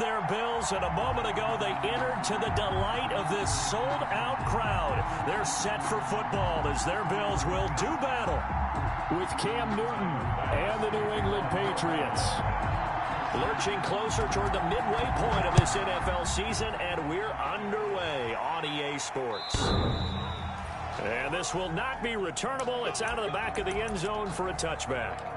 their Bills, and a moment ago they entered to the delight of this sold-out crowd. They're set for football as their Bills will do battle with Cam Newton and the New England Patriots. Lurching closer toward the midway point of this NFL season, and we're underway on EA Sports. And this will not be returnable. It's out of the back of the end zone for a touchback.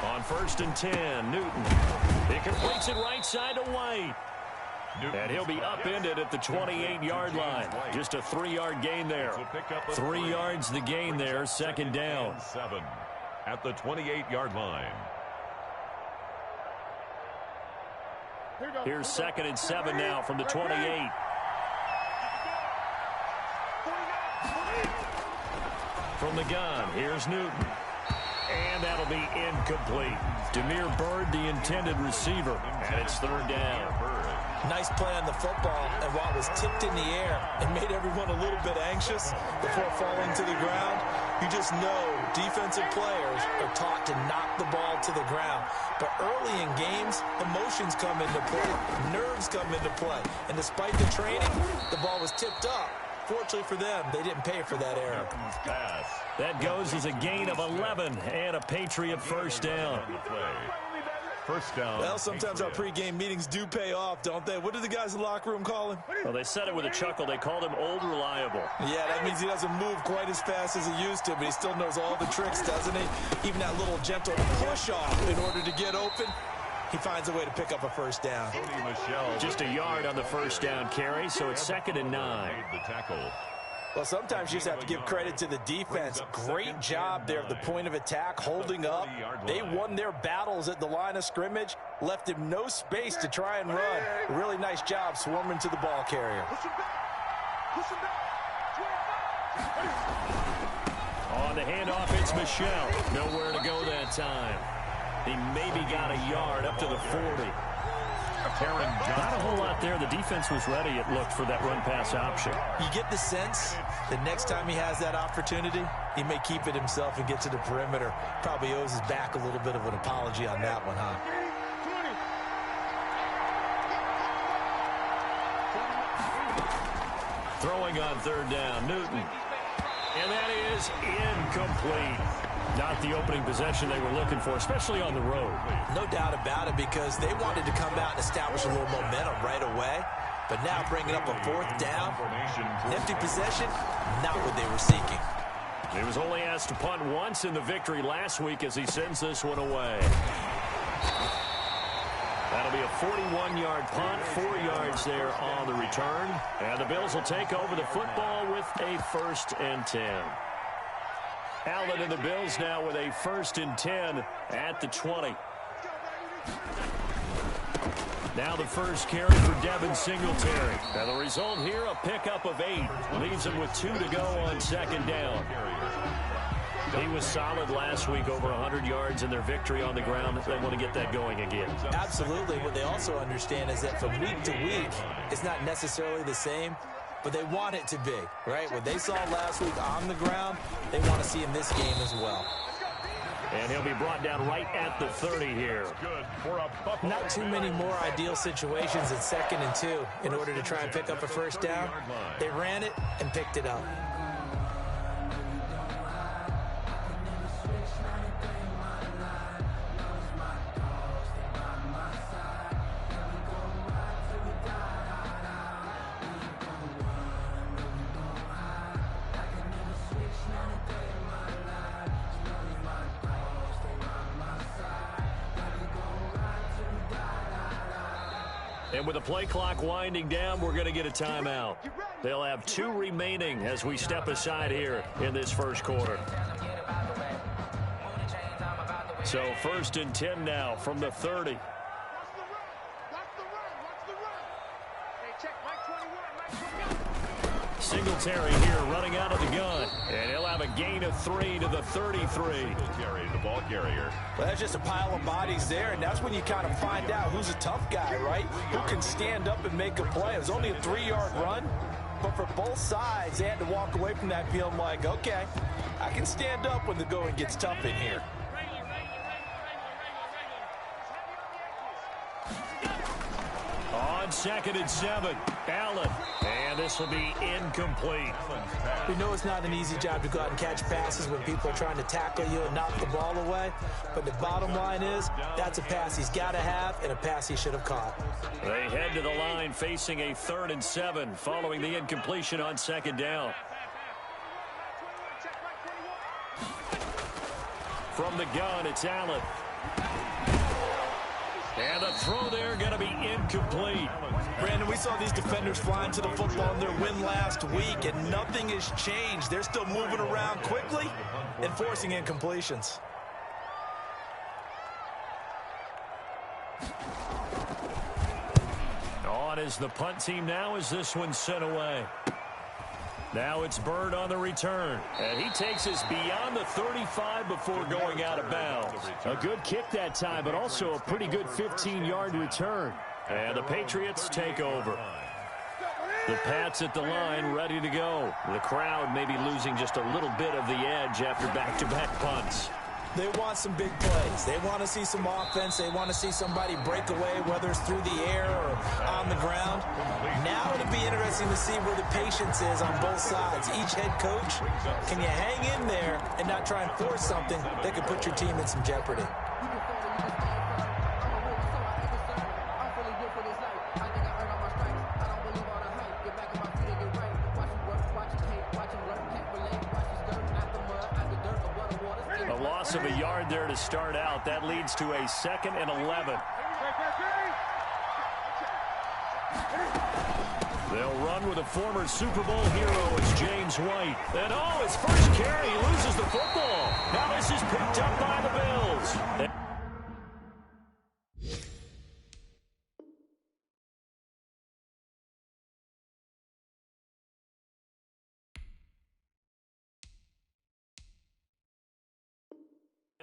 On 1st and 10, Newton. He completes it right side to White. And he'll be upended at the 28-yard line. Just a 3-yard gain there. 3 yards the gain there, 2nd down. 7 at the 28-yard line. Here's 2nd and 7 now from the 28. From the gun, here's Newton. And that'll be incomplete. Demir Bird, the intended receiver. And it's 3rd down. Nice play on the football, and while it was tipped in the air and made everyone a little bit anxious before falling to the ground, you just know defensive players are taught to knock the ball to the ground. But early in games, emotions come into play, nerves come into play, and despite the training, the ball was tipped up. Fortunately for them, they didn't pay for that error. That goes as a gain of 11 and a Patriot 1st down. 1st down. Well, sometimes our pregame meetings do pay off, don't they? What did the guys in the locker room call him? Well, they said it with a chuckle. They called him Old Reliable. Yeah, that means he doesn't move quite as fast as he used to, but he still knows all the tricks, doesn't he? Even that little gentle push-off in order to get open. He finds a way to pick up a 1st down. Just a yard on the 1st down carry, so it's 2nd and 9. Well, sometimes you just have to give credit to the defense. Great job there at the point of attack, holding up. They won their battles at the line of scrimmage, left him no space to try and run. A really nice job swarming to the ball carrier. On the handoff, it's Michel. Nowhere to go that time. He maybe got a yard up to the 40. Not a whole lot there. The defense was ready, it looked, for that run-pass option. You get the sense that next time he has that opportunity, he may keep it himself and get to the perimeter. Probably owes his back a little bit of an apology on that one, huh? Throwing on 3rd down, Newton. And that is incomplete. Not the opening possession they were looking for, especially on the road. No doubt about it, because they wanted to come out and establish a little momentum right away. But now bringing up a 4th down, an empty possession, not what they were seeking. He was only asked to punt once in the victory last week as he sends this one away. That'll be a 41-yard punt, 4 yards there on the return. And the Bills will take over the football with a 1st and 10. Allen and the Bills now with a 1st and 10 at the 20. Now the first carry for Devin Singletary. And the result here, a pickup of 8. Leaves him with 2 to go on 2nd down. He was solid last week, over 100 yards in their victory on the ground. They want to get that going again. Absolutely. What they also understand is that from week to week, it's not necessarily the same, but they want it to be, right? What they saw last week on the ground, they want to see in this game as well. And he'll be brought down right at the 30 here. Not too many more ideal situations at 2nd and 2 in order to try and pick up a 1st down. They ran it and picked it up. And with the play clock winding down, we're going to get a timeout. They'll have 2 remaining as we step aside here in this first quarter. So 1st and 10 now from the 30. Singletary here running out of the gun. And he'll have a gain of 3 to the 33. Singletary, the ball carrier. Well, that's just a pile of bodies there, and that's when you kind of find out who's a tough guy, right? Who can stand up and make a play. It was only a 3-yard run, but for both sides, they had to walk away from that feeling like, okay, I can stand up when the going gets tough in here. On 2nd and 7, Allen. And this will be incomplete. We know it's not an easy job to go out and catch passes when people are trying to tackle you and knock the ball away. But the bottom line is, that's a pass he's got to have and a pass he should have caught. They head to the line facing a 3rd and 7 following the incompletion on 2nd down. From the gun, it's Allen. And the throw there going to be incomplete. Brandon, we saw these defenders flying to the football in their win last week, and nothing has changed. They're still moving around quickly and forcing incompletions. On is the punt team now as this one's sent away. Now it's Bird on the return. And he takes us beyond the 35 before going out of bounds. A good kick that time, but also a pretty good 15-yard return. And the Patriots take over. The Pats at the line, ready to go. The crowd may be losing just a little bit of the edge after back-to-back punts. They want some big plays. They want to see some offense. They want to see somebody break away, whether it's through the air or on the ground. Now it'll be interesting to see where the patience is on both sides. Each head coach, can you hang in there and not try and force something that could put your team in some jeopardy? Of a yard there to start out. That leads to a 2nd and 11. They'll run with a former Super Bowl hero as James White. And his first carry, he loses the football. Now this is picked up by the Bills.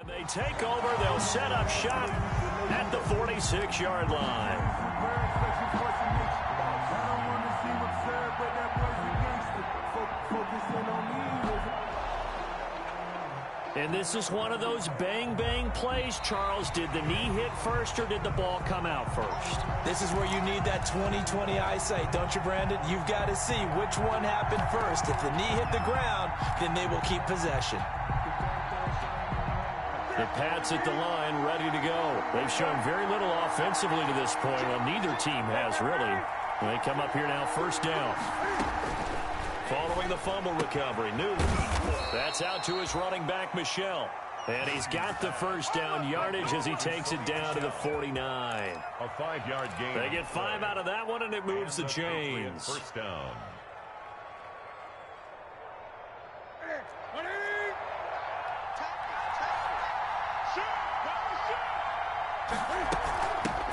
And they take over. They'll set up shop at the 46-yard line. And this is one of those bang-bang plays, Charles. Did the knee hit first or did the ball come out first? This is where you need that 20/20 eyesight, don't you, Brandon? You've got to see which one happened first. If the knee hit the ground, then they will keep possession. The Pats at the line, ready to go. They've shown very little offensively to this point. Well, neither team has, really. They come up here now, 1st down. Following the fumble recovery, Newton. That's out to his running back, Michel. And he's got the 1st down yardage as he takes it down to the 49. A 5-yard gain. They get 5 out of that one, and it moves the chains. 1st down.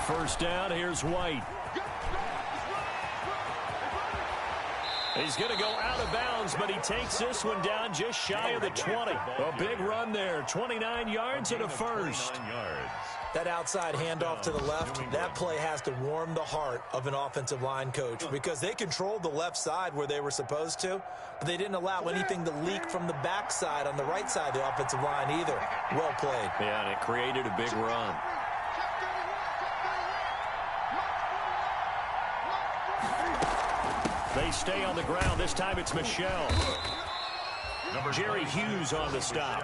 First down, here's White. He's going to go out of bounds, but he takes this one down just shy of the 20. A big run there, 29 yards and a first. That outside handoff to the left, that play has to warm the heart of an offensive line coach because they controlled the left side where they were supposed to, but they didn't allow anything to leak from the backside on the right side of the offensive line either. Well played. Yeah, and it created a big run. They stay on the ground. This time it's Michel. Jerry Hughes on the stop.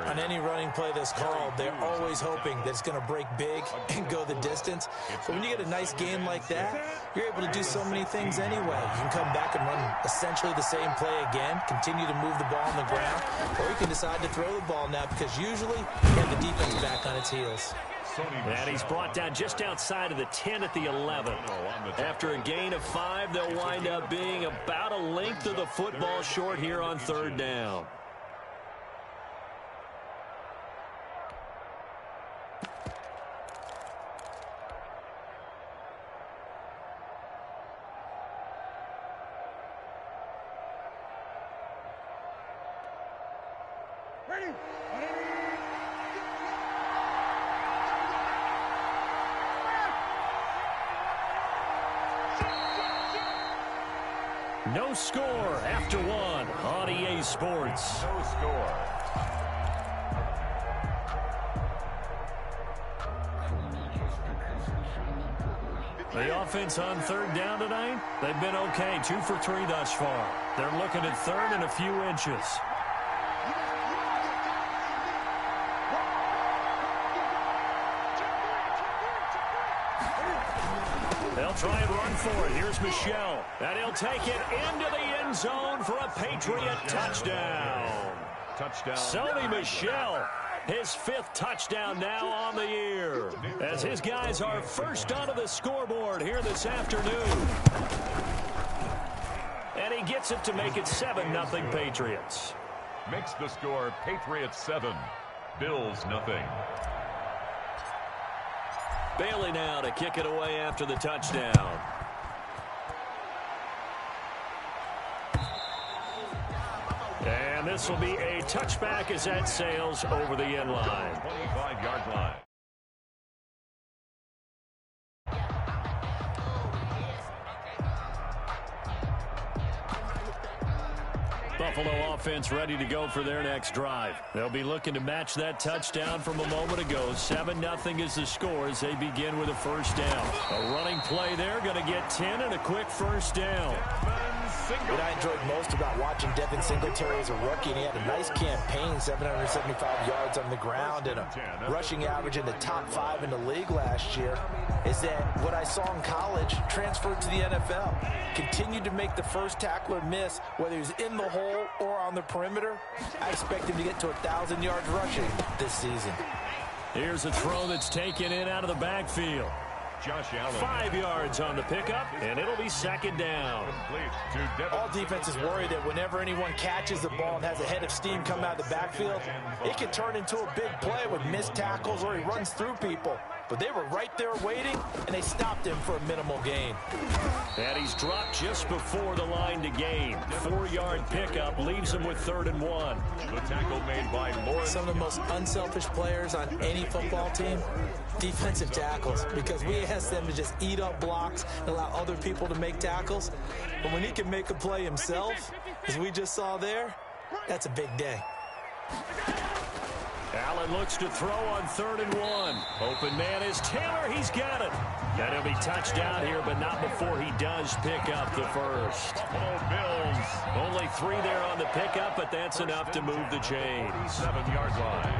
On any running play that's called, they're always hoping that it's going to break big and go the distance. But when you get a nice game like that, you're able to do so many things anyway. You can come back and run essentially the same play again, continue to move the ball on the ground, or you can decide to throw the ball now because usually you have the defense back on its heels. And he's brought down just outside of the 10 at the 11. After a gain of 5, they'll wind up being about a length of the football short here on 3rd down. No score after one on EA Sports. No score. The offense on third down tonight, they've been okay. 2 for 3 thus far. They're looking at third and a few inches. They'll try and run for it. Here's Michelle. And he'll take it into the end zone for a Patriot touchdown. Touchdown. Sony Michel, his 5th touchdown now on the year, as his guys are first onto the scoreboard here this afternoon. And he gets it to make it 7-0 Patriots. Makes the score Patriots 7, Bills 0. Bailey now to kick it away after the touchdown. And this will be a touchback as that sails over the end line. 25-yard line. Buffalo offense ready to go for their next drive. They'll be looking to match that touchdown from a moment ago. 7-0 is the score as they begin with a first down. A running play there, going to get 10 and a quick first down. What I enjoyed most about watching Devin Singletary as a rookie, and he had a nice campaign, 775 yards on the ground and a rushing average in the top 5 in the league last year, is that what I saw in college transferred to the NFL. Continued to make the first tackler miss, whether he's in the hole or on the perimeter. I expect him to get to 1,000 yards rushing this season. Here's a throw that's taken in out of the backfield. Josh Allen. 5 yards on the pickup, and it'll be second down. All defenses worry that whenever anyone catches the ball and has a head of steam come out of the backfield, it can turn into a big play with missed tackles or he runs through people. But they were right there waiting, and they stopped him for a minimal gain. And he's dropped just before the line to gain. 4-yard pickup leaves him with 3rd and 1. The tackle made by Lawrence. Some of the most unselfish players on any football team, defensive tackles, because we ask them to just eat up blocks and allow other people to make tackles. But when he can make a play himself, as we just saw there, that's a big day. Allen looks to throw on 3rd and 1. Open man is Taylor. He's got it. And he'll be touchdown here, but not before he does pick up the first. Oh, Bills. Only 3 there on the pickup, but that's enough to move the chains. 7-yard line.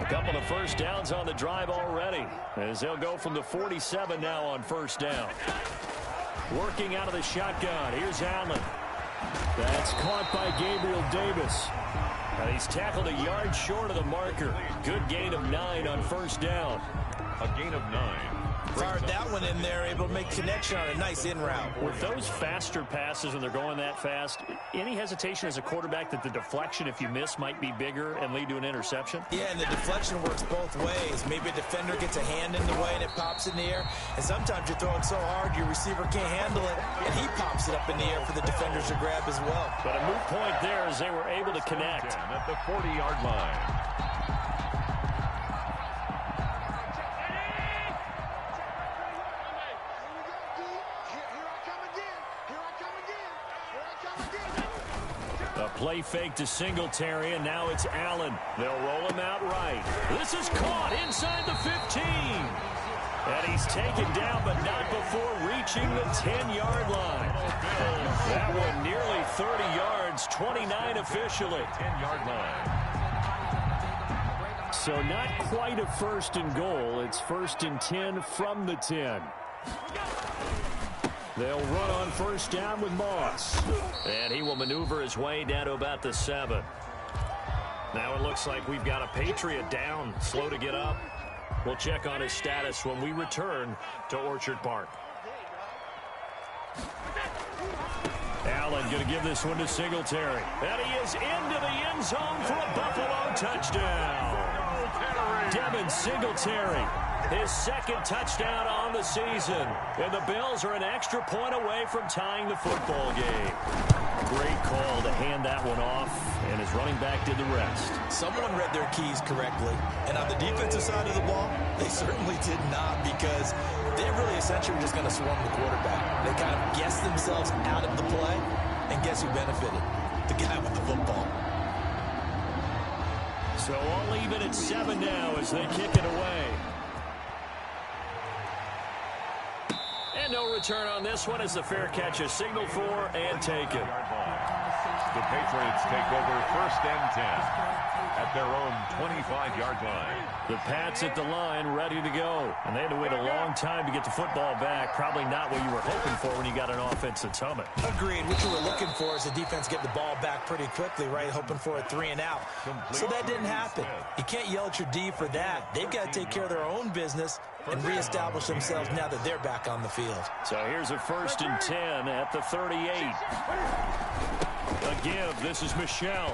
A couple of first downs on the drive already, as they'll go from the 47 now on first down. Working out of the shotgun. Here's Allen. That's caught by Gabriel Davis. And he's tackled a yard short of the marker. Good gain of 9 on first down. A gain of 9. Fired that one in there, able to make connection on a nice in route. With those faster passes when they're going that fast, any hesitation as a quarterback that the deflection, if you miss, might be bigger and lead to an interception? Yeah, and the deflection works both ways. Maybe a defender gets a hand in the way and it pops in the air. And sometimes you're throwing so hard your receiver can't handle it, and he pops it up in the air for the defenders to grab as well. But a moot point there as they were able to connect. At the 40-yard line. A play fake to Singletary, and now it's Allen. They'll roll him out right. This is caught inside the 15. And he's taken down, but not before reaching the 10-yard line. That one nearly 30 yards, 29 officially. 10-yard line. So not quite a 1st and goal. It's 1st and 10 from the 10. They'll run on first down with Moss. And he will maneuver his way down to about the 7. Now it looks like we've got a Patriot down, slow to get up. We'll check on his status when we return to Orchard Park. Allen going to give this one to Singletary. And he is into the end zone for a Buffalo touchdown. Devin Singletary, his 2nd touchdown on the season. And the Bills are an extra point away from tying the football game. Great call that one off, and his running back did the rest. Someone read their keys correctly, and on the defensive side of the ball, they certainly did not, because they really essentially were just going to swarm the quarterback. They kind of guessed themselves out of the play, and guess who benefited? The guy with the football. So all even at 7 now as they kick it away. And no return on this one as the fair catch is signaled for and taken. The Patriots take over 1st and 10 at their own 25-yard line. The Pats at the line, ready to go. And they had to wait a long time to get the football back. Probably not what you were hoping for when you got an offense that's humming. Agreed. What you were looking for is the defense get the ball back pretty quickly, right? Hoping for a 3 and out. So that didn't happen. You can't yell at your D for that. They've got to take care of their own business and reestablish themselves now that they're back on the field. So here's a 1st and 10 at the 38. A give. This is Michel.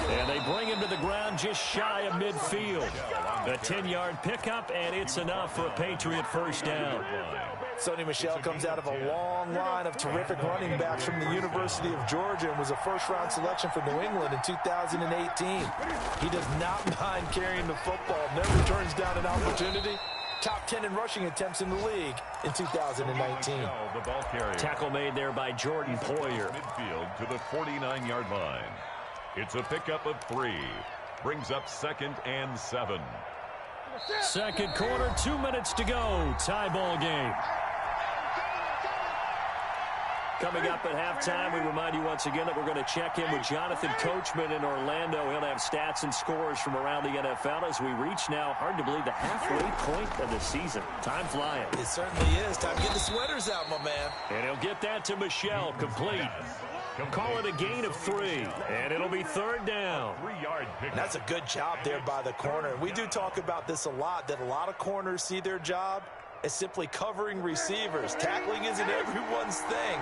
And they bring him to the ground just shy of midfield. A 10-yard pickup, and it's enough for a Patriot first down. Sony Michel comes out of a long line of terrific running backs from the University of Georgia and was a first-round selection for New England in 2018. He does not mind carrying the football, never turns down an opportunity. Top 10 in rushing attempts in the league in 2019. The ball carrier. Tackle made there by Jordan Poyer. Midfield to the 49-yard line. It's a pickup of 3. Brings up 2nd and 7. Second quarter, 2 minutes to go. Tie ball game. Coming up at halftime, we remind you once again that we're going to check in with Jonathan Coachman in Orlando. He'll have stats and scores from around the NFL as we reach now, hard to believe, the halfway point of the season. Time flying. It certainly is. Time to get the sweaters out, my man. And he'll get that to Michel, complete. Call it a gain of 3, and it'll be 3rd down. 3-yard pickup. That's a good job there by the corner. We do talk about this a lot, that a lot of corners see their job as simply covering receivers. Tackling isn't everyone's thing.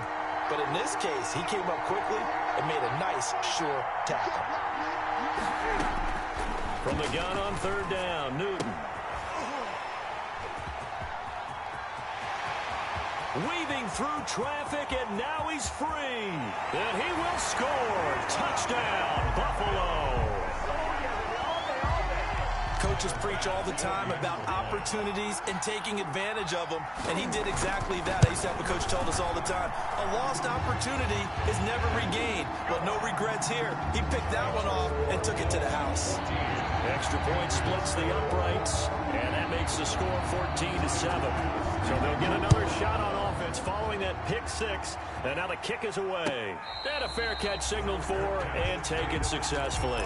But in this case, he came up quickly and made a nice, sure tackle. From the gun on 3rd down, Newton. Weaving through traffic, and now he's free. And he will score. Touchdown, Buffalo. Coaches preach all the time about opportunities and taking advantage of them, and he did exactly that. I used to have a coach told us all the time, a lost opportunity is never regained. Well, no regrets here. He picked that one off and took it to the house. Extra point splits the uprights, and that makes the score 14-7. So they'll get another shot on offense following that pick 6, and now the kick is away. And a fair catch signaled for and taken successfully.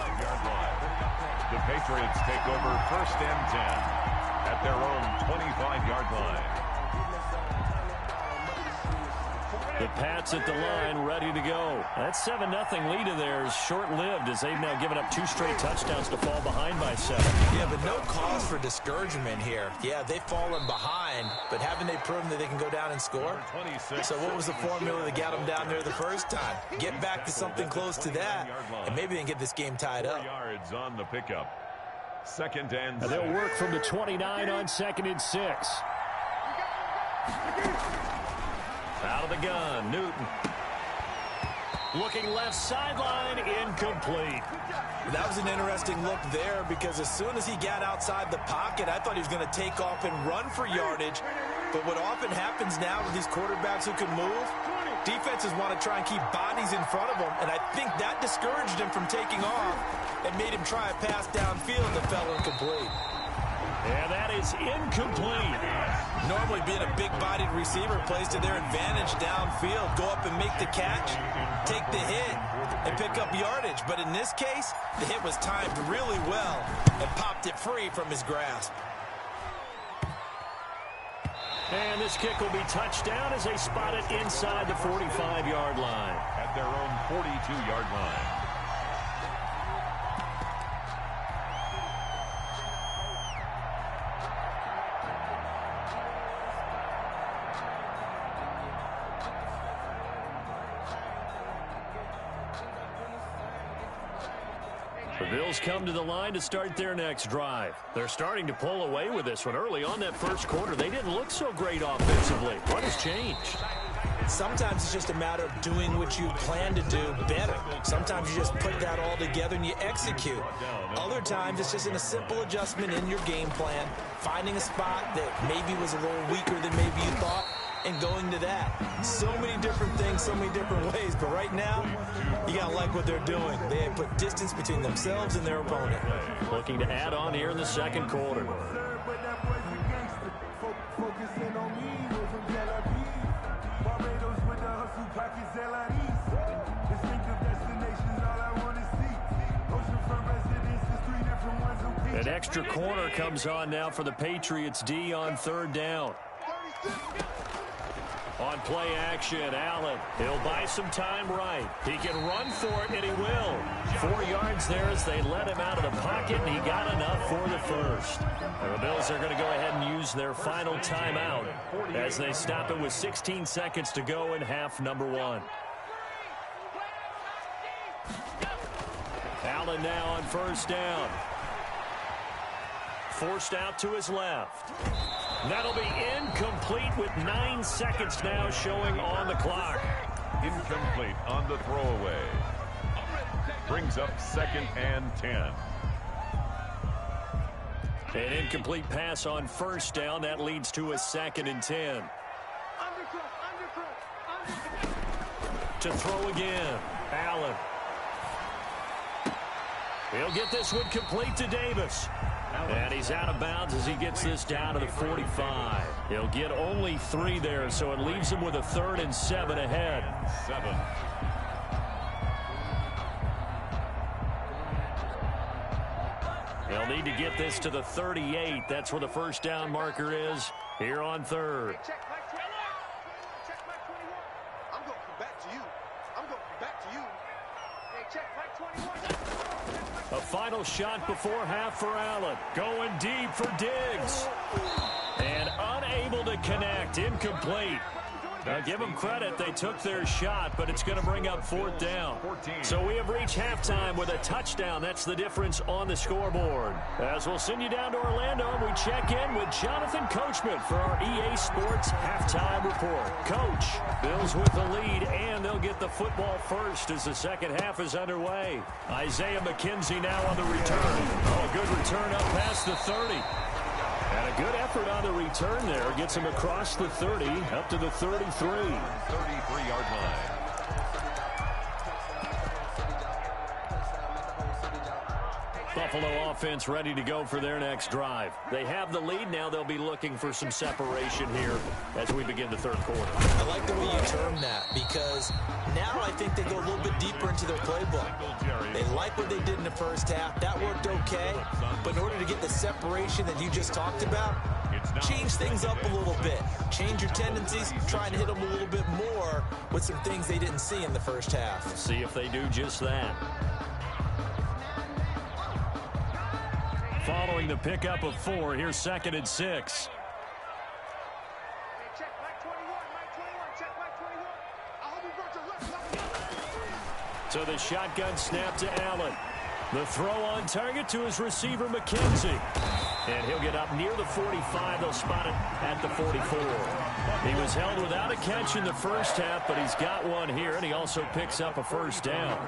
The Patriots take over 1st and 10 at their own 25-yard line. The Pats at the line, ready to go. That 7-0 lead of theirs short-lived as they've now given up 2 straight touchdowns to fall behind by 7. Yeah, but no cause for discouragement here. Yeah, they've fallen behind, but haven't they proven that they can go down and score? So what was the formula that got them down there the first time? Get back to something close to that, and maybe they can get this game tied up. 4 yards on the pickup. 2nd and 6. They'll work from the 29 on 2nd and 6. Out of the gun, Newton. Looking left sideline, incomplete. That was an interesting look there because as soon as he got outside the pocket, I thought he was going to take off and run for yardage. But what often happens now with these quarterbacks who can move, defenses want to try and keep bodies in front of them, and I think that discouraged him from taking off and made him try a pass downfield that fell incomplete. And that is incomplete. Normally being a big-bodied receiver plays to their advantage downfield. Go up and make the catch, take the hit, and pick up yardage. But in this case, the hit was timed really well and popped it free from his grasp. And this kick will be touchdown as they spot it inside the 45-yard line. At their own 42-yard line. The Bills come to the line to start their next drive. They're starting to pull away with this one. Early on that first quarter, they didn't look so great offensively. What has changed? Sometimes it's just a matter of doing what you plan to do better. Sometimes you just put that all together and you execute. Other times it's just in a simple adjustment in your game plan, finding a spot that maybe was a little weaker than maybe you thought, and going to that. So many different things, so many different ways, but right now, you got to like what they're doing. They have put distance between themselves and their opponent. Looking to add on here in the second quarter. An extra corner comes on now for the Patriots D on third down. On play action, Allen. He'll buy some time right. He can run for it, and he will. 4 yards there as they let him out of the pocket, and he got enough for the first. And the Bills are going to go ahead and use their final timeout as they stop it with 16 seconds to go in half number 1. Allen now on first down. Forced out to his left. That'll be incomplete with 9 seconds now showing on the clock. Incomplete on the throwaway. Brings up 2nd and 10. An incomplete pass on first down. That leads to a 2nd and 10. To throw again. Allen. He'll get this one complete to Davis. And he's out of bounds as he gets this down to the 45. He'll get only 3 there, so it leaves him with a 3rd and 7 ahead. 7. They'll need to get this to the 38. That's where the first down marker is here on third. A final shot before half for Allen. Going deep for Diggs. And unable to connect. Incomplete. Now, give them credit. They took their shot, but it's going to bring up 4th down. So we have reached halftime with a touchdown. That's the difference on the scoreboard. As we'll send you down to Orlando, we check in with Jonathan Coachman for our EA Sports Halftime Report. Coach, Bills with the lead, and they'll get the football first as the second half is underway. Isaiah McKenzie now on the return. Oh, a good return up past the 30. And a good effort on the return there. Gets him across the 30, up to the 33. 33-yard line. Buffalo offense ready to go for their next drive. They have the lead. Now they'll be looking for some separation here as we begin the third quarter. I like the way you term that because now I think they go a little bit deeper into their playbook. They like what they did in the first half. That worked okay. But in order to get the separation that you just talked about, change things up a little bit. Change your tendencies. Try and hit them a little bit more with some things they didn't see in the first half. See if they do just that. Following the pickup of 4, here's 2nd and 6. So the shotgun snap to Allen. The throw on target to his receiver, McKenzie. And he'll get up near the 45. They'll spot it at the 44. He was held without a catch in the first half, but he's got one here, and he also picks up a first down.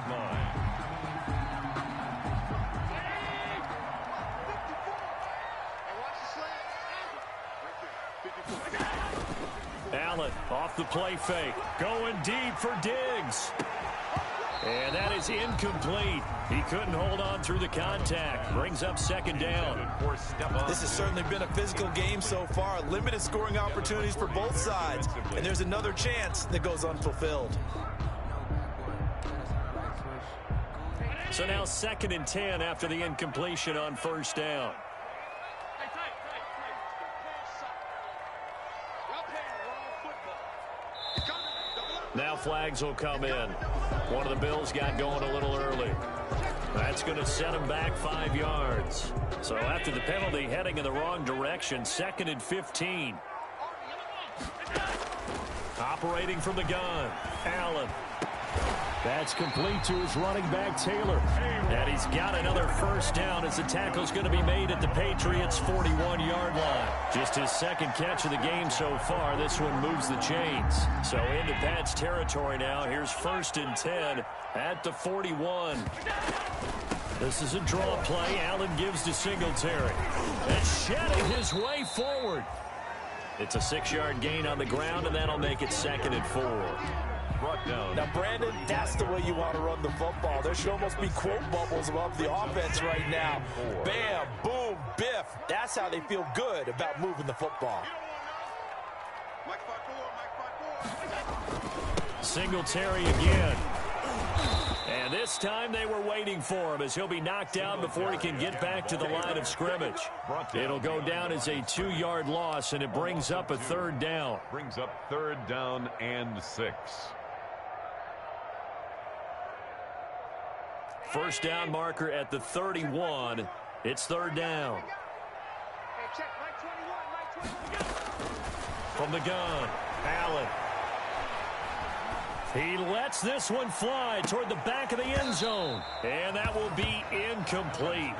Allen off the play fake. Going deep for Diggs. And that is incomplete. He couldn't hold on through the contact. Brings up 2nd down. This has certainly been a physical game so far. Limited scoring opportunities for both sides. And there's another chance that goes unfulfilled. So now 2nd and 10 after the incompletion on first down. Now flags will come in. One of the Bills got going a little early. That's going to set him back 5 yards. So after the penalty, heading in the wrong direction, 2nd and 15. Operating from the gun, Allen. That's complete to his running back, Taylor. And he's got another first down as the tackle's going to be made at the Patriots' 41-yard line. Just his second catch of the game so far. This one moves the chains. So into Pat's territory now. Here's 1st and 10 at the 41. This is a draw play. Allen gives to Singletary. And shedding his way forward. It's a 6-yard gain on the ground, and that'll make it 2nd and 4. Brought down. Now, Brandon, that's the way you want to run the football. There should almost be quote bubbles above the offense right now. Bam, boom, biff. That's how they feel good about moving the football. Singletary again. And this time they were waiting for him as he'll be knocked down before he can get back to the line of scrimmage. It'll go down as a 2-yard loss, and it brings up a 3rd down. Brings up 3rd down and 6. First down marker at the 31. It's 3rd down. From the gun, Allen. He lets this one fly toward the back of the end zone. And that will be incomplete.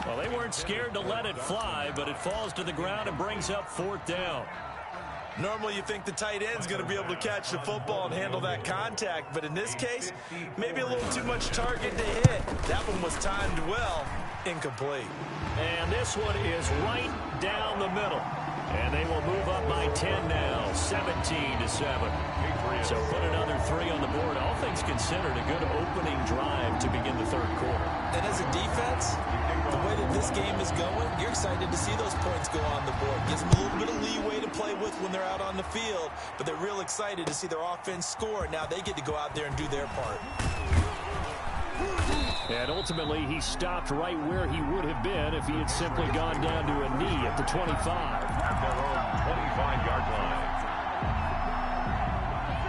Well, they weren't scared to let it fly, but it falls to the ground and brings up 4th down. Normally you think the tight end's going to be able to catch the football and handle that contact, but in this case, maybe a little too much target to hit. That one was timed well, incomplete. And this one is right down the middle. And they will move up by 10 now, 17-7. So put another 3 on the board. All things considered, a good opening drive to begin the 3rd quarter. And as a defense, the way that this game is going, you're excited to see those points go on the board. Gives them a little bit of leeway to play with when they're out on the field, but they're real excited to see their offense score. Now they get to go out there and do their part. And ultimately, he stopped right where he would have been if he had simply gone down to a knee at the 25. At their own 25-yard line.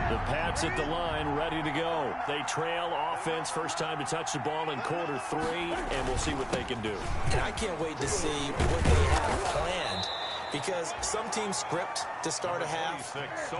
The Pats at the line, ready to go. They trail offense, first time to touch the ball in quarter 3, and we'll see what they can do. And I can't wait to see what they have planned. Because some teams script to start a half.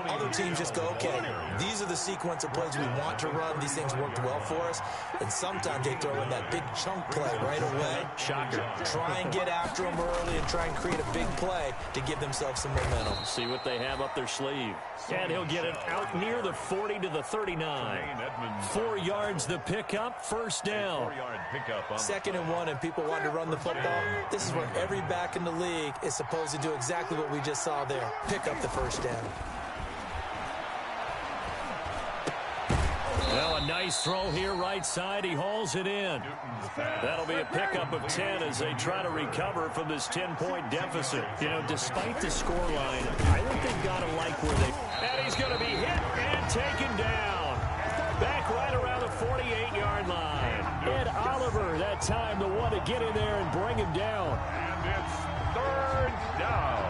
Other teams just go, okay, these are the sequence of plays we want to run. These things worked well for us. And sometimes they throw in that big chunk play right away. Shocker. Try and get after them early and try and create a big play to give themselves some momentum. See what they have up their sleeve. And he'll get it out near the 40 to the 39. 4 yards the pickup, first down. 4-yard pickup on 2nd and 1, and people want to run the football. This is where every back in the league is supposed to do exactly what we just saw there. Pick up the first down. Now a nice throw here, right side. He hauls it in. That'll be a pickup of 10 as they try to recover from this 10-point deficit. You know, despite the scoreline, I think they've got to like where they... And he's going to be hit and taken down. Back right around the 48-yard line. Ed Oliver, that time the one to get in there and bring him down. And it's 3rd down.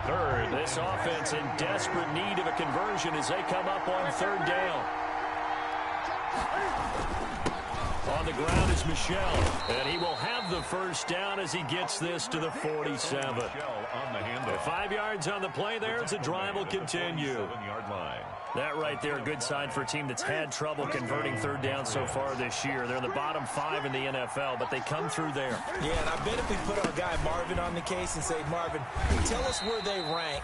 3rd. This offense in desperate need of a conversion as they come up on 3rd down. On the ground is Michel, and he will have the first down as he gets this to the 47. On the handoff. 5 yards on the play there as the drive will continue. 7-yard line. That right there, a good sign for a team that's had trouble converting 3rd down so far this year. They're in the bottom 5 in the NFL, but they come through there. Yeah, and I bet if we put our guy Marvin on the case and say, Marvin, tell us where they rank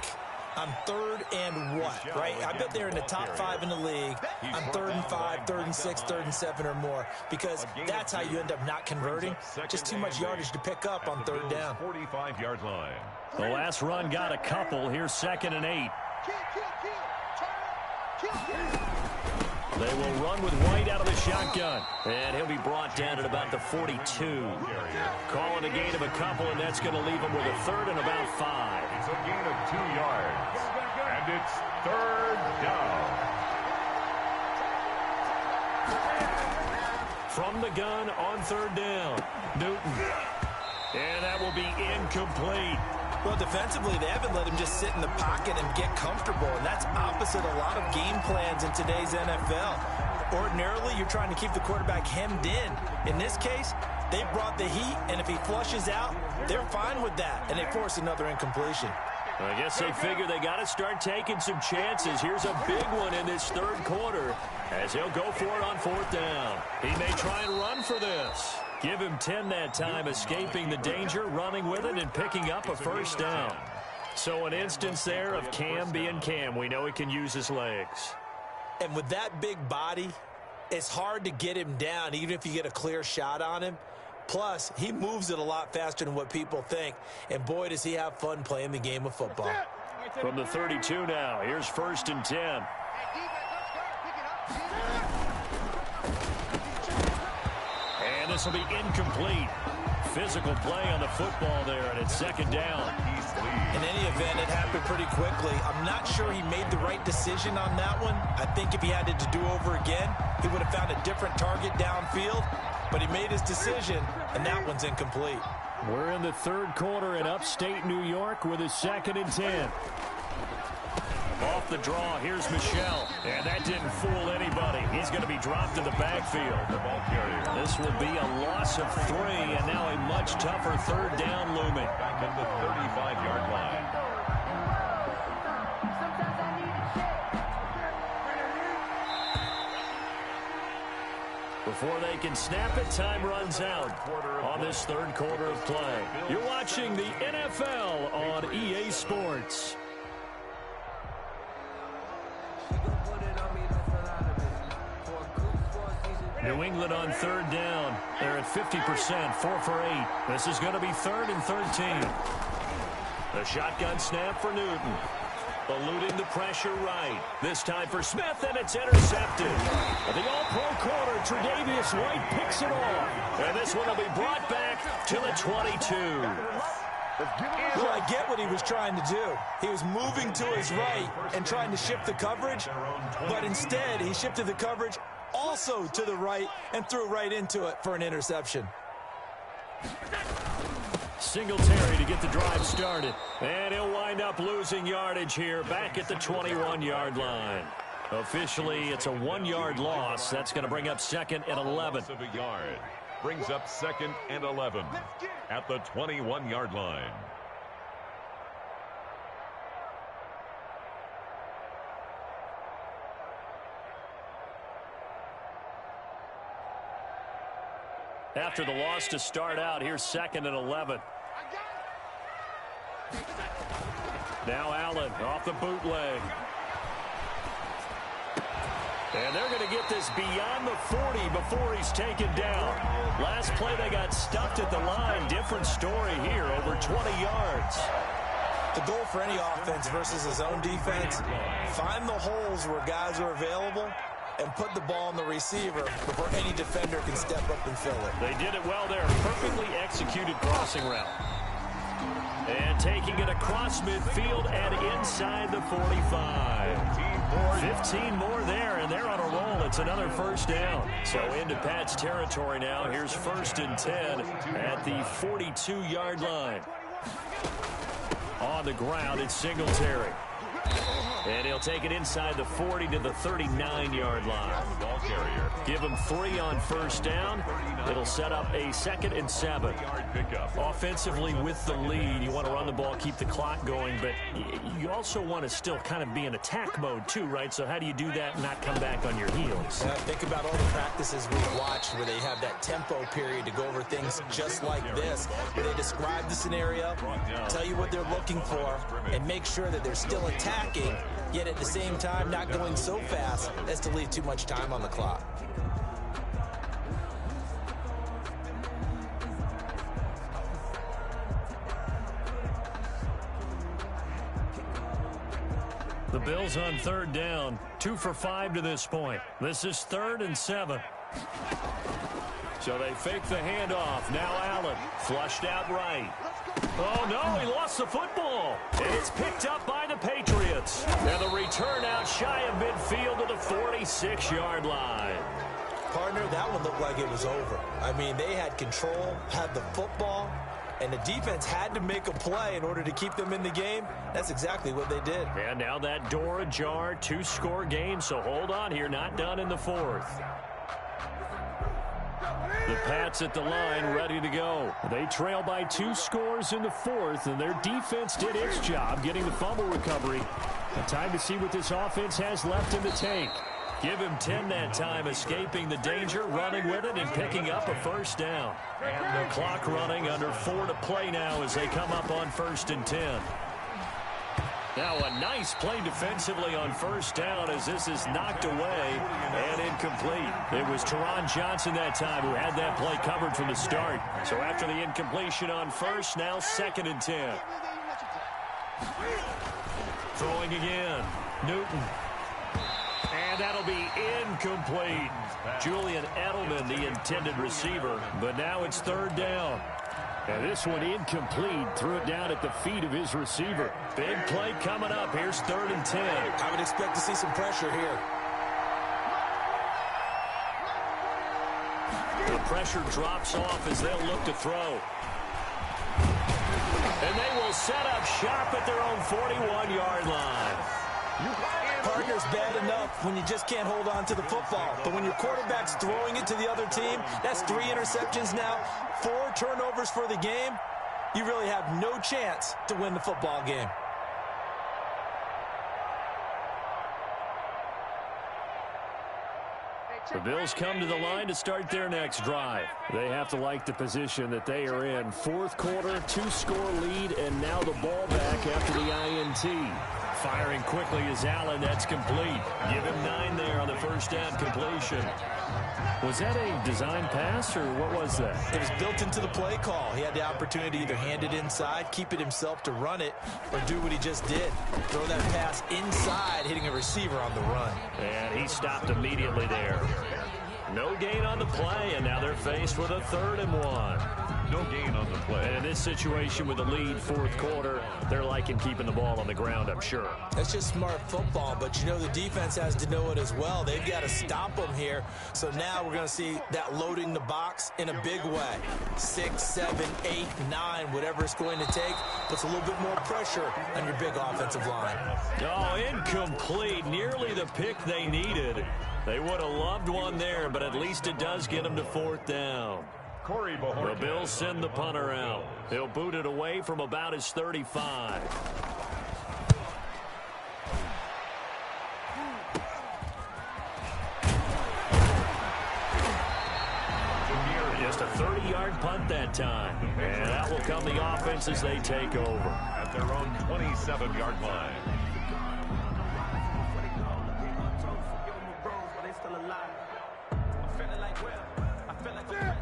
on 3rd and what, right? I bet they're in the top 5 in the league on 3rd and 5, 3rd and 6, 3rd and 7 or more, because that's how you end up not converting. Just too much yardage to pick up on 3rd down. 45-yard line. The last run got a couple. Here's 2nd and 8. They will run with White out of the shotgun. And he'll be brought down at about the 42. Calling a gain of a couple, and that's going to leave him with a 3rd and about 5. It's a gain of 2 yards. And it's 3rd down. From the gun on 3rd down, Newton. And that will be incomplete. Well, defensively, they haven't let him just sit in the pocket and get comfortable, and that's opposite a lot of game plans in today's NFL. Ordinarily, you're trying to keep the quarterback hemmed in. In this case, they brought the heat, and if he flushes out, they're fine with that, and they force another incompletion. I guess they figure they got to start taking some chances. Here's a big one in this third quarter as he'll go for it on fourth down. He may try and run for this. Give him 10 that time, escaping the danger, running with it, and picking up a first down. So an instance there of Cam being Cam. We know he can use his legs. And with that big body, it's hard to get him down, even if you get a clear shot on him. Plus, he moves it a lot faster than what people think. And boy, does he have fun playing the game of football. From the 32 now, here's 1st and 10. And this will be incomplete. Physical play on the football there, and it's 2nd down. In any event, it happened pretty quickly. I'm not sure he made the right decision on that one. I think if he had it to do over again, he would have found a different target downfield. But he made his decision, and that one's incomplete. We're in the third quarter in upstate New York with a 2nd and 10. Off the draw, here's Michel. And that didn't fool anybody. He's going to be dropped in the backfield. This will be a loss of 3, and now a much tougher 3rd down looming. Back at the 35-yard line. Before they can snap it, time runs out on this third quarter of play. You're watching the NFL on EA Sports. New England on 3rd down. They're at 50%, 4 for 8. This is going to be 3rd and 13. The shotgun snap for Newton. Eluding the pressure right. This time for Smith, and it's intercepted. The all-pro corner, Tre'Davious White, picks it off. And this one will be brought back to the 22. Well, I get what he was trying to do. He was moving to his right and trying to shift the coverage, but instead he shifted the coverage also to the right and threw right into it for an interception. Singletary to get the drive started. And he'll wind up losing yardage here back at the 21-yard line. Officially, it's a 1-yard loss. That's going to bring up 2nd and 11. Of a yard. Brings up 2nd and 11 at the 21-yard line. After the loss to start out, here's 2nd and 11. Now Allen off the bootleg. And they're going to get this beyond the 40 before he's taken down. Last play, they got stuffed at the line. Different story here, over 20 yards. The goal for any offense versus his own defense, find the holes where guys are available and put the ball on the receiver before any defender can step up and fill it. They did it well there. Perfectly executed crossing route. And taking it across midfield and inside the 45. 15 more there, and they're on a roll. It's another 1st down. So into Pat's territory now. Here's 1st and 10 at the 42-yard line. On the ground, it's Singletary. And he'll take it inside the 40 to the 39-yard line. Ball carrier. Give him 3 on 1st down. It'll set up a 2nd and 7. Offensively with the lead, you want to run the ball, keep the clock going, but you also want to still kind of be in attack mode too, right? So how do you do that and not come back on your heels? Think about all the practices we've watched where they have that tempo period to go over things just like this, where they describe the scenario, tell you what they're looking for, and make sure that they're still attacking, yet at the same time not going so fast as to leave too much time on the clock. The Bills on 3rd down, 2 for 5 to this point. This is 3rd and 7. So they fake the handoff. Now Allen, flushed out right. Oh, no, he lost the football. And it's picked up by the Patriots. And the return out shy of midfield to the 46-yard line. Partner, that one looked like it was over. I mean, they had control, had the football, and the defense had to make a play in order to keep them in the game. That's exactly what they did. And now that door ajar, 2-score game, so hold on here, not done in the 4th. The Pats at the line, ready to go. They trail by 2 scores in the fourth, and their defense did its job getting the fumble recovery. Time to see what this offense has left in the tank. Give him 10 that time, escaping the danger, running with it, and picking up a first down. And the clock running, under 4 to play now as they come up on 1st and 10. Now a nice play defensively on first down as this is knocked away and incomplete. It was Teron Johnson that time who had that play covered from the start. So after the incompletion on first, now 2nd and 10. Throwing again. Newton. And that'll be incomplete. Julian Edelman, the intended receiver. But now it's 3rd down. And this one incomplete. Threw it down at the feet of his receiver. Big play coming up. Here's 3rd and 10. I would expect to see some pressure here. The pressure drops off as they'll look to throw. And they will set up shop at their own 41-yard line. Partner's bad enough when you just can't hold on to the football. But when your quarterback's throwing it to the other team, that's 3 interceptions now, 4 turnovers for the game. You really have no chance to win the football game. The Bills come to the line to start their next drive. They have to like the position that they are in. 4th quarter, 2-score lead, and now the ball back after the INT. Firing quickly is Allen. That's complete. Give him 9 there on the first down completion. Was that a design pass, or what was that? It was built into the play call. He had the opportunity to either hand it inside, keep it himself to run it, or do what he just did. Throw that pass inside, hitting a receiver on the run. And he stopped immediately there. No gain on the play, and now they're faced with a 3rd and 1. No gain on the play. And in this situation with the lead, 4th quarter, they're liking keeping the ball on the ground, I'm sure. That's just smart football, but you know the defense has to know it as well. They've got to stop them here. So now we're going to see that loading the box in a big way. 6, 7, 8, 9, whatever it's going to take, puts a little bit more pressure on your big offensive line. Oh, incomplete. Nearly the pick they needed. They would have loved one there, but at least it does get them to 4th down. The Bills send the punter out. He'll boot it away from about his 35. Just a 30-yard punt that time. And that will come the offense as they take over. At their own 27-yard line.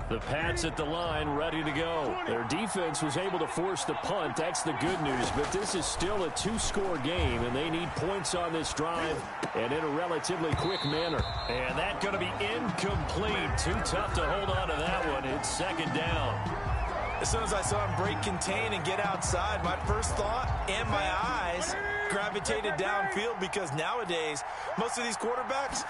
The Pats at the line, ready to go. Their defense was able to force the punt. That's the good news, but this is still a 2-score game, and they need points on this drive and in a relatively quick manner. And that's going to be incomplete. Too tough to hold on to that one. It's 2nd down. As soon as I saw him break contain and get outside, my first thought and my eyes gravitated downfield, because nowadays most of these quarterbacks,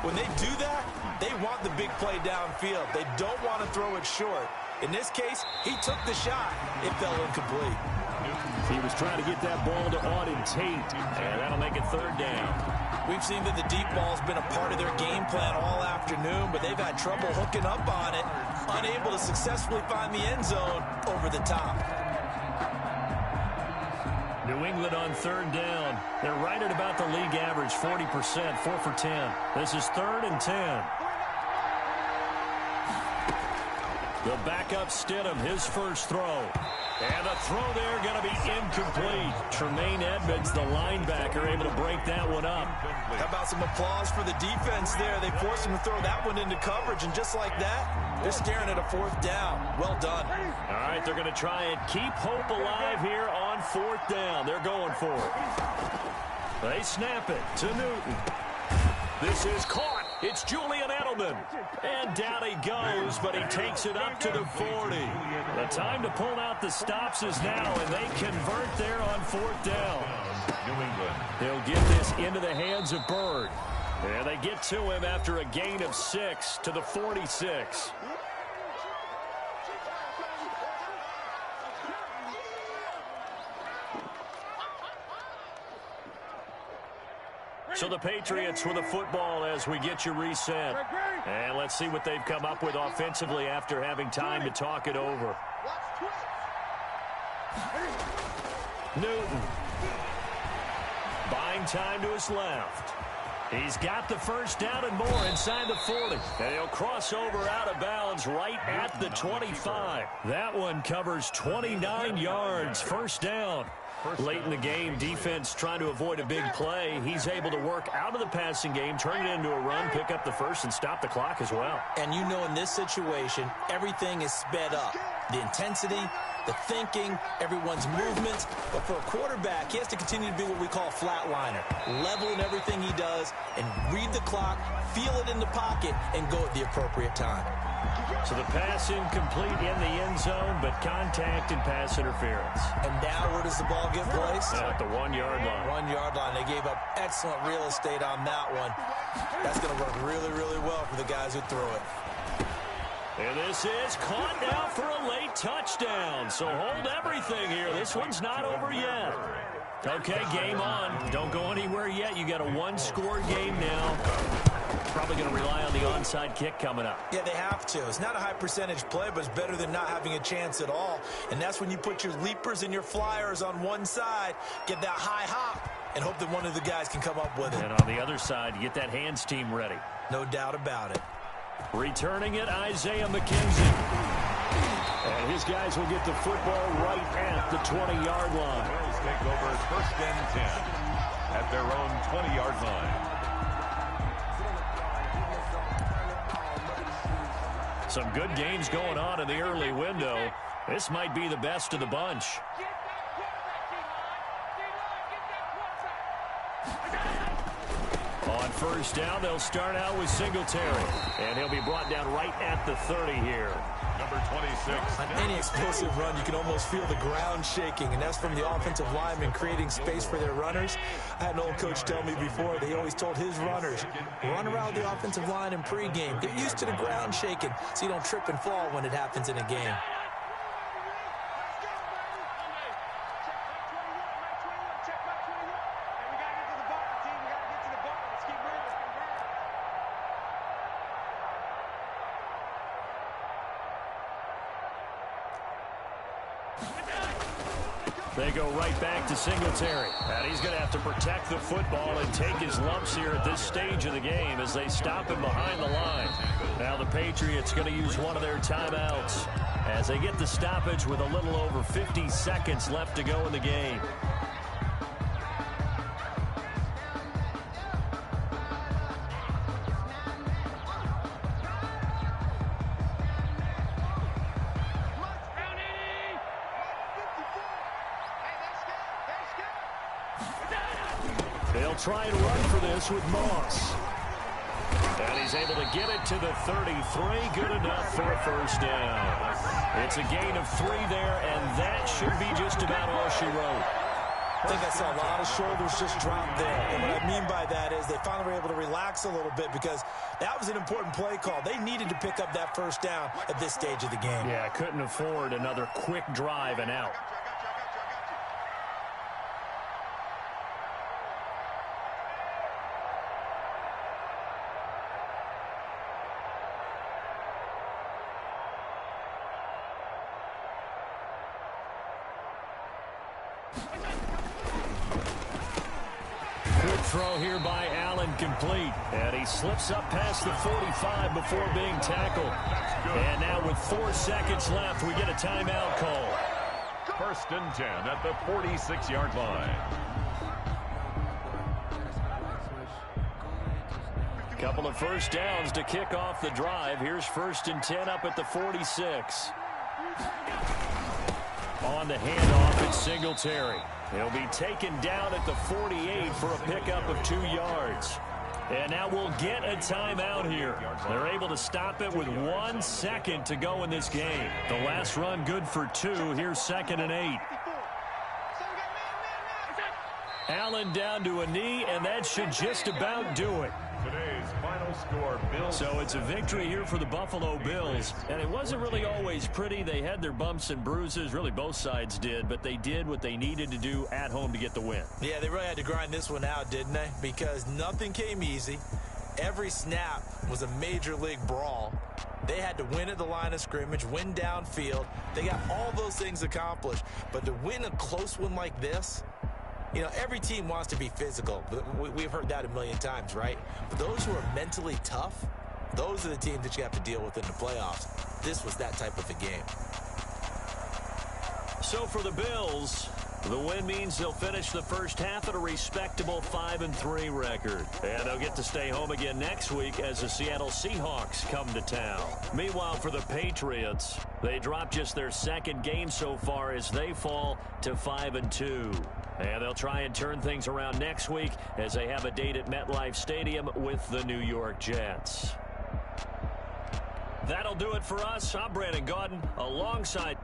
when they do that, they want the big play downfield. They don't want to throw it short. In this case, he took the shot. It fell incomplete. He was trying to get that ball to Auden Tate, and that'll make it 3rd down. We've seen that the deep ball's been a part of their game plan all afternoon, but they've had trouble hooking up on it, unable to successfully find the end zone over the top. New England on 3rd down. They're right at about the league average, 40%, 4 for 10. This is 3rd and 10. The backup Stidham, his first throw. And the throw there going to be incomplete. Tremaine Edmonds, the linebacker, able to break that one up. How about some applause for the defense there? They forced him to throw that one into coverage, and just like that, they're staring at a 4th down. Well done. All right, they're going to try and keep hope alive here on 4th down. They're going for it. They snap it to Newton. This is caught. It's Julian Edelman. And down he goes, but he takes it up to the 40. The time to pull out the stops is now, and they convert there on 4th down. New England. They'll get this into the hands of Bird. And they get to him after a gain of 6 to the 46. So the Patriots with the football as we get you reset. And let's see what they've come up with offensively after having time to talk it over. Newton. Buying time to his left. He's got the first down and more inside the 40. And he'll cross over out of bounds right at the 25. That one covers 29 yards. First down. Late in the game, defense trying to avoid a big play. He's able to work out of the passing game, turn it into a run, pick up the first, and stop the clock as well. And you know in this situation, everything is sped up. The intensity, the thinking, everyone's movements. But for a quarterback, he has to continue to be what we call a flatliner. Level in everything he does and read the clock, feel it in the pocket, and go at the appropriate time. So the pass incomplete in the end zone, but contact and pass interference. And now where does the ball get placed? At the 1-yard line. 1-yard line. They gave up excellent real estate on that one. That's going to work really, really well for the guys who threw it. And this is caught now for a late touchdown. So hold everything here. This one's not over yet. Okay, game on. Don't go anywhere yet. You got a one-score game now. Probably going to rely on the onside kick coming up. Yeah, they have to. It's not a high percentage play, but it's better than not having a chance at all. And that's when you put your leapers and your flyers on one side, get that high hop, and hope that one of the guys can come up with it. And on the other side, you get that hands team ready. No doubt about it. Returning it, Isaiah McKenzie. And his guys will get the football right at the 20-yard line. Bills take over first and 10 at their own 20-yard line. Some good games going on in the early window. This might be the best of the bunch. On first down, they'll start out with Singletary. And he'll be brought down right at the 30 here. Number 26. On any explosive run, you can almost feel the ground shaking, and that's from the offensive linemen creating space for their runners. I had an old coach tell me before that he always told his runners, run around the offensive line in pregame. Get used to the ground shaking so you don't trip and fall when it happens in a game. They go right back to Singletary. And he's going to have to protect the football and take his lumps here at this stage of the game as they stop him behind the line. Now the Patriots going to use one of their timeouts as they get the stoppage with a little over 50 seconds left to go in the game. They'll try and run for this with Moss. And he's able to get it to the 33. Good enough for a first down. It's a gain of 3 there, and that should be just about all she wrote. I think I saw a lot of shoulders just drop there. And what I mean by that is they finally were able to relax a little bit because that was an important play call. They needed to pick up that first down at this stage of the game. Yeah, couldn't afford another quick drive and out. Quick throw here by Allen, complete. And he slips up past the 45 before being tackled. And now with 4 seconds left, we get a timeout call. First and 10 at the 46-yard line. Couple of first downs to kick off the drive. Here's first and 10 up at the 46. On the handoff, it's Singletary. He'll be taken down at the 48 for a pickup of 2 yards. And now we'll get a timeout here. They're able to stop it with 1 second to go in this game. The last run good for 2. Here's 2nd and 8. Allen down to a knee, and that should just about do it. Today's final final score, Bills. So it's a victory here for the Buffalo Bills. And it wasn't really always pretty. They had their bumps and bruises. Really, both sides did. But they did what they needed to do at home to get the win. Yeah, they really had to grind this one out, didn't they? Because nothing came easy. Every snap was a major league brawl. They had to win at the line of scrimmage, win downfield. They got all those things accomplished. But to win a close one like this, you know, every team wants to be physical. We've heard that a million times, right? But those who are mentally tough, those are the teams that you have to deal with in the playoffs. This was that type of a game. So for the Bills, the win means they'll finish the first half at a respectable 5-3 record. And they'll get to stay home again next week as the Seattle Seahawks come to town. Meanwhile, for the Patriots, they drop just their second game so far as they fall to 5-2. And they'll try and turn things around next week as they have a date at MetLife Stadium with the New York Jets. That'll do it for us. I'm Brandon Gaudin alongside